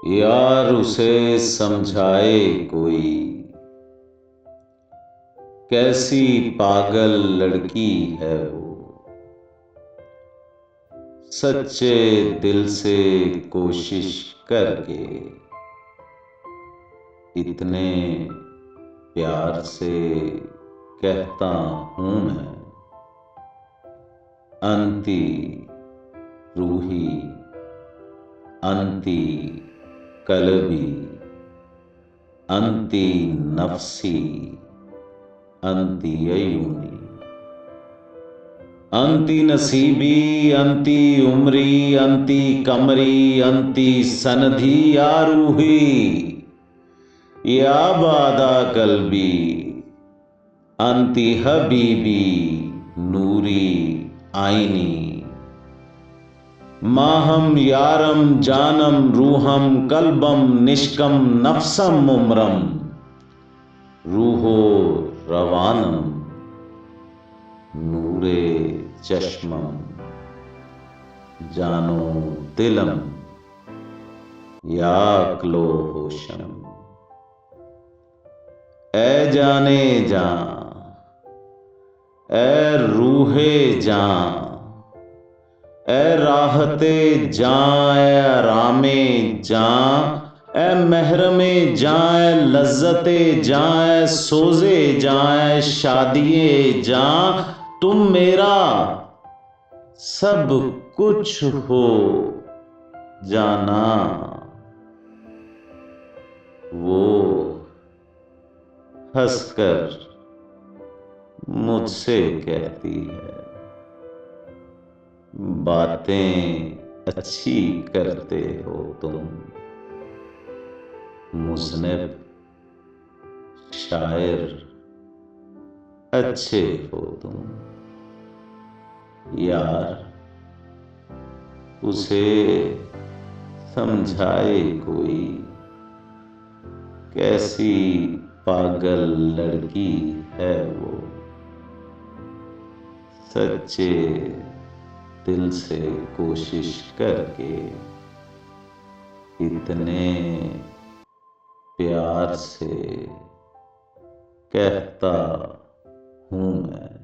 यार उसे समझाए कोई, कैसी पागल लड़की है वो। सच्चे दिल से कोशिश करके इतने प्यार से कहता हूं मैं, अंती रूही अंती कलबी अंती नफ्सी अंती अयूनी, अंती नसीबी अंती उमरी अंती कमरी अंती सनधी या रूही या बादा कल्बी अंती हबीबी नूरी आईनी, माहम यारम जानम रूहम कल्बम निष्कम नफ्सम उमरम रूहो रवानम नूरे चश्मम जानो दिलम याकलो होशम। ए जाने जा ए रूहे जां, ए राहते जां, ए आरामे जां, ए महरमे जां, ए लज्जते जां, ए सोजे जां, ए शादिये जां, तुम मेरा सब कुछ हो जाना। वो हंसकर मुझसे कहती है, बातें अच्छी करते हो तुम, मुज़निब शायर अच्छे हो तुम। यार उसे समझाए कोई, कैसी पागल लड़की है वो। सच्चे दिल से कोशिश करके इतने प्यार से कहता हूं मैं।